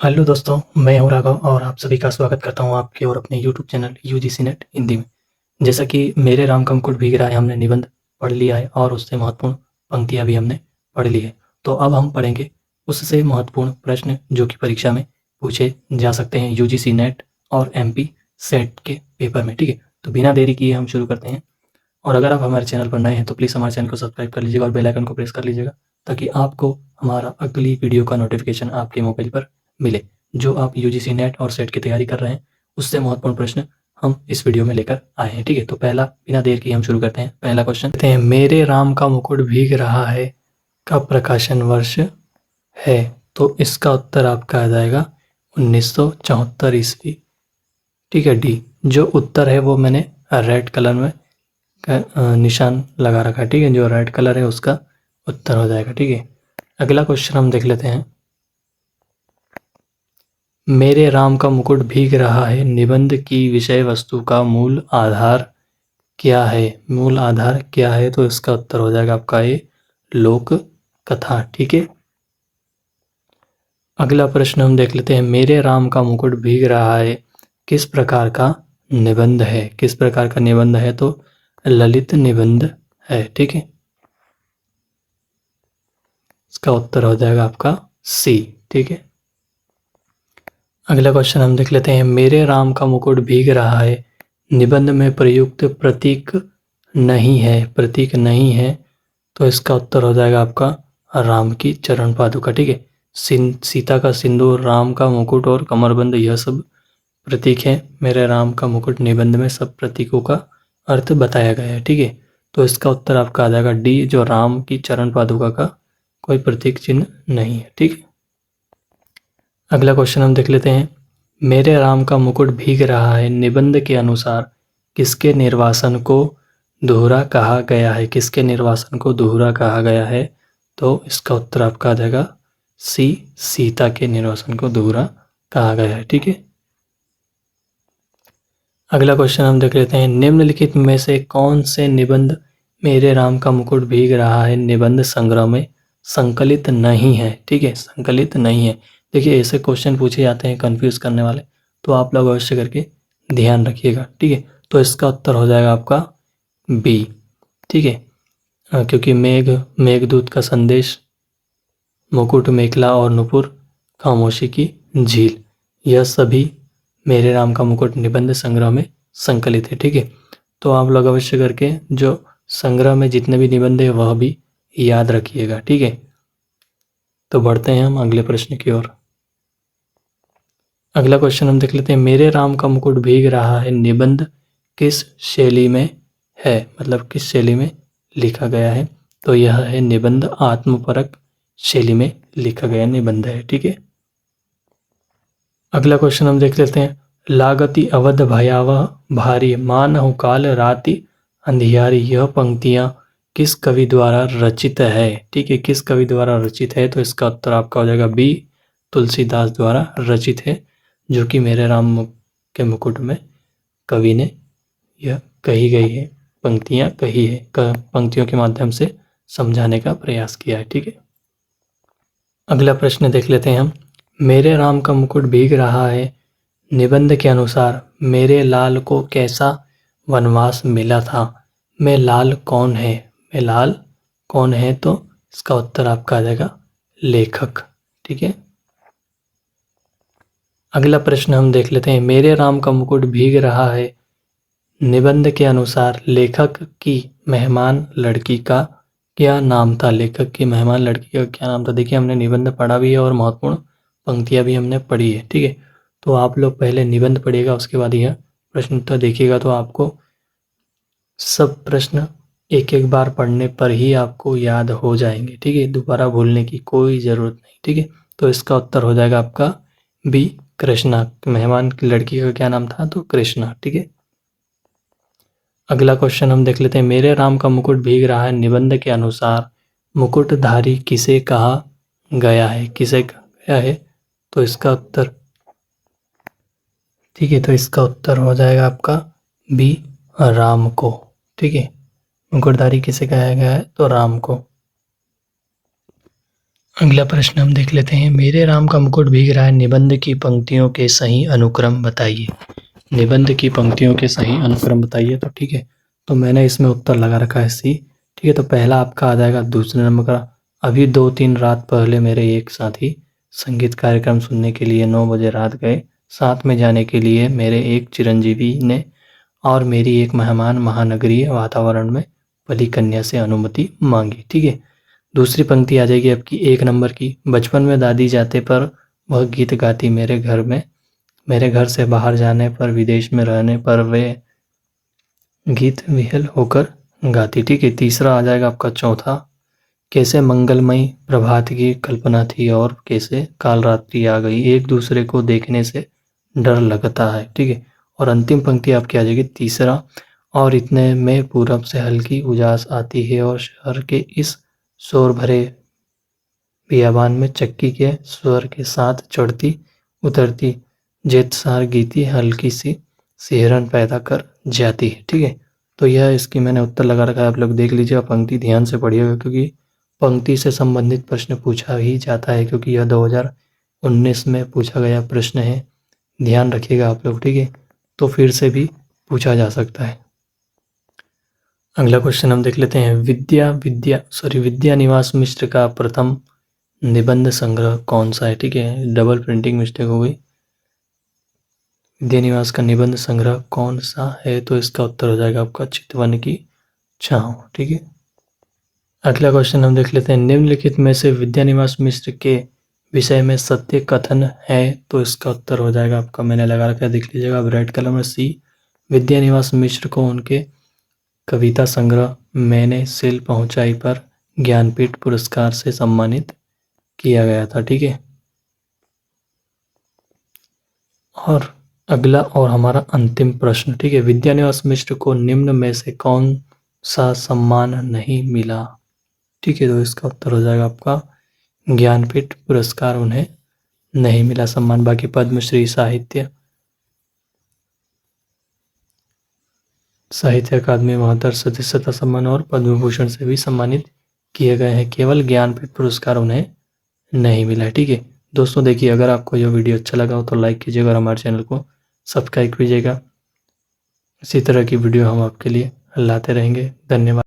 Hello दोस्तों, मैं हूं राघव और आप सभी का स्वागत करता हूं आपके और अपने YouTube channel UGC net Hindi में। जैसा कि मेरे राम का मुकुट भीग रहा है, हमने निबंध पढ़ लिया है और उससे महत्वपूर्ण पंक्तियां भी हमने पढ़ ली है। तो अब हम पढ़ेंगे उससे महत्वपूर्ण प्रश्न जो कि परीक्षा में पूछे जा सकते हैं यूजीसी नेट और एमपी सेट के पेपर में। ठीक है, तो बिना देरी किए हम शुरू करते हैं। और अगर आप हमारे चैनल पर नए हैं तो प्लीज़ हमारे चैनल को सब्सक्राइब कर लीजिएगा और बेल आइकन को प्रेस कर लीजिएगा ताकि आपको हमारा अगली वीडियो का नोटिफिकेशन आपके मोबाइल पर मिले। जो आप यूजीसी नेट और सेट की तैयारी कर रहे हैं उससे महत्वपूर्ण प्रश्न हम इस वीडियो में लेकर आए हैं। ठीक है, तो पहला बिना देर के हम शुरू करते हैं। पहला क्वेश्चन कहते हैं, मेरे राम का मुकुट भीग रहा है का प्रकाशन वर्ष है। तो इसका उत्तर आपका आ जाएगा 1974 ईस्वी। ठीक है, डी। जो उत्तर है वो मैंने रेड कलर में निशान लगा रखा है। ठीक है, जो रेड कलर है उसका उत्तर हो जाएगा। ठीक है, अगला क्वेश्चन हम देख लेते हैं। मेरे राम का मुकुट भीग रहा है निबंध की विषय वस्तु का मूल आधार क्या है। मूल आधार क्या है, तो इसका उत्तर हो जाएगा आपका ये लोक कथा। ठीक है, अगला प्रश्न हम देख लेते हैं। मेरे राम का मुकुट भीग रहा है किस प्रकार का निबंध है। किस प्रकार का निबंध है, तो ललित निबंध है। ठीक है, इसका उत्तर हो जाएगा आपका सी। ठीक है, अगला क्वेश्चन हम देख लेते हैं। मेरे राम का मुकुट भीग रहा है निबंध में प्रयुक्त प्रतीक नहीं है। प्रतीक नहीं है, तो इसका उत्तर हो जाएगा आपका राम की चरण पादुका। ठीक है, सीता का सिंदूर, राम का मुकुट और कमरबंद, यह सब प्रतीक है। मेरे राम का मुकुट निबंध में सब प्रतीकों का अर्थ बताया गया है। ठीक है, तो इसका उत्तर आपका आ जाएगा डी, जो राम की चरण पादुका का कोई प्रतीक चिन्ह नहीं है। ठीक है, अगला क्वेश्चन हम देख लेते हैं। मेरे राम का मुकुट भीग रहा है निबंध के अनुसार किसके निर्वासन को दोहरा कहा गया है। किसके निर्वासन को दोहरा कहा गया है, तो इसका उत्तर आपका आ जाएगा सी, सीता के निर्वासन को दोहरा कहा गया है। ठीक है, अगला क्वेश्चन हम देख लेते हैं। निम्नलिखित में से कौन से निबंध मेरे राम का मुकुट भीग रहा है निबंध संग्रह में संकलित नहीं है। ठीक है, संकलित नहीं है। देखिए, ऐसे क्वेश्चन पूछे जाते हैं कंफ्यूज करने वाले, तो आप लोग अवश्य करके ध्यान रखिएगा। ठीक है, तो इसका उत्तर हो जाएगा आपका बी। ठीक है, क्योंकि मेघदूत का संदेश, मुकुट, मेखला और नुपुर, खामोशी की झील, यह सभी मेरे राम का मुकुट निबंध संग्रह में संकलित है। ठीक है, तो आप लोग अवश्य करके जो संग्रह में जितने भी निबंध है वह भी याद रखिएगा। ठीक है, तो बढ़ते हैं हम अगले प्रश्न की ओर। अगला क्वेश्चन हम देख लेते हैं। मेरे राम का मुकुट भीग रहा है निबंध किस शैली में है। मतलब किस शैली में लिखा गया है, तो यह है निबंध आत्मपरक शैली में लिखा गया निबंध है। ठीक है, अगला क्वेश्चन हम देख लेते हैं। लागति अवध भयावह भारी मानहु काल राति अंधियारी, यह पंक्तियां किस कवि द्वारा रचित है। ठीक है, किस कवि द्वारा रचित है, तो इसका उत्तर आपका हो जाएगा बी, तुलसीदास द्वारा रचित है, जो कि मेरे राम के मुकुट में कवि ने यह कही गई है पंक्तियां कही है, पंक्तियों के माध्यम से समझाने का प्रयास किया है। ठीक है, अगला प्रश्न देख लेते हैं हम। मेरे राम का मुकुट भीग रहा है निबंध के अनुसार मेरे लाल को कैसा वनवास मिला था। मैं लाल कौन है। मैं लाल कौन है, तो इसका उत्तर आपका आ जाएगा लेखक। ठीक है, अगला प्रश्न हम देख लेते हैं। मेरे राम का मुकुट भीग रहा है निबंध के अनुसार लेखक की मेहमान लड़की का क्या नाम था। लेखक की मेहमान लड़की का क्या नाम था। देखिए, हमने निबंध पढ़ा भी है और महत्वपूर्ण पंक्तियां भी हमने पढ़ी है। ठीक है, तो आप लोग पहले निबंध पढ़िएगा, उसके बाद यह प्रश्न उत्तर देखिएगा, तो आपको सब प्रश्न एक एक बार पढ़ने पर ही आपको याद हो जाएंगे। ठीक है, दोबारा भूलने की कोई ज़रूरत नहीं। ठीक है, तो इसका उत्तर हो जाएगा आपका बी, कृष्णा। मेहमान की लड़की का क्या नाम था, तो कृष्णा। ठीक है, अगला क्वेश्चन हम देख लेते हैं। मेरे राम का मुकुट भीग रहा है निबंध के अनुसार मुकुटधारी किसे कहा गया है। किसे कहा गया है, तो इसका उत्तर, ठीक है, तो इसका उत्तर हो जाएगा आपका बी, राम को। ठीक है, मुकुटधारी किसे कहा गया है, तो राम को। अगला प्रश्न हम देख लेते हैं। मेरे राम का मुकुट भीग रहा है, निबंध की पंक्तियों के सही अनुक्रम बताइए। निबंध की पंक्तियों के सही अनुक्रम बताइए। तो ठीक है, तो मैंने इसमें उत्तर लगा रखा है सी। ठीक है, तो पहला आपका आ जाएगा दूसरे नंबर का। अभी 2-3 रात पहले मेरे एक साथी संगीत कार्यक्रम सुनने के लिए 9 बजे रात गए। साथ में जाने के लिए मेरे एक चिरंजीवी ने और मेरी एक मेहमान महानगरीय वातावरण में पली कन्या से अनुमति मांगी। ठीक है, दूसरी पंक्ति आ जाएगी आपकी 1 नंबर की। बचपन में दादी जाते पर वह गीत गाती मेरे घर से बाहर जाने पर, विदेश में रहने पर वे गीत विहल होकर गाती। ठीक है, तीसरा आ जाएगा आपका चौथा। कैसे मंगलमयी प्रभात की कल्पना थी और कैसे काल रात्रि आ गई, एक दूसरे को देखने से डर लगता है। ठीक है, और अंतिम पंक्ति आपकी आ जाएगी तीसरा। और इतने में पूरब से हल्की उजास आती है और शहर के इस शोर भरे बियाबान में चक्की के स्वर के साथ चढ़ती उतरती जेतसार गीती हल्की सी सिहरन पैदा कर जाती है। ठीक है, तो यह इसकी मैंने उत्तर लगा रखा है, आप लोग देख लीजिए। पंक्ति ध्यान से पढ़िएगा क्योंकि पंक्ति से संबंधित प्रश्न पूछा ही जाता है, क्योंकि यह 2019 में पूछा गया प्रश्न है। ध्यान रखिएगा आप लोग। ठीक है, तो फिर से भी पूछा जा सकता है। अगला क्वेश्चन हम देख लेते हैं। विद्या निवास मिश्र का प्रथम निबंध संग्रह कौन सा है। ठीक है, डबल प्रिंटिंग मिस्टेक हो गई। विद्या निवास का निबंध संग्रह कौन सा है, तो इसका उत्तर हो जाएगा आपका चितवन की छांव। ठीक है, अगला क्वेश्चन हम देख लेते हैं। निम्नलिखित में से विद्या निवास मिश्र के विषय में सत्य कथन है, तो इसका उत्तर हो जाएगा आपका, मैंने लगा रखा है, देख लीजिएगा अब रेड कलर में, सी। विद्या निवास मिश्र को उनके कविता संग्रह मैंने सिल पहुंचाई पर ज्ञानपीठ पुरस्कार से सम्मानित किया गया था। ठीक है, और अगला और हमारा अंतिम प्रश्न। ठीक है, विद्या निवास मिश्र को निम्न में से कौन सा सम्मान नहीं मिला। ठीक है, तो इसका उत्तर हो जाएगा आपका ज्ञानपीठ पुरस्कार उन्हें नहीं मिला सम्मान। बाकी पद्मश्री, साहित्य अकादमी महोत्तर सदस्यता सम्मान और पद्म भूषण से भी सम्मानित किए गए हैं, केवल ज्ञानपीठ पुरस्कार उन्हें नहीं मिला है। ठीक है दोस्तों, देखिए अगर आपको यह वीडियो अच्छा लगा हो तो लाइक कीजिएगा और हमारे चैनल को सब्सक्राइब कीजिएगा। इसी तरह की वीडियो हम आपके लिए लाते रहेंगे। धन्यवाद।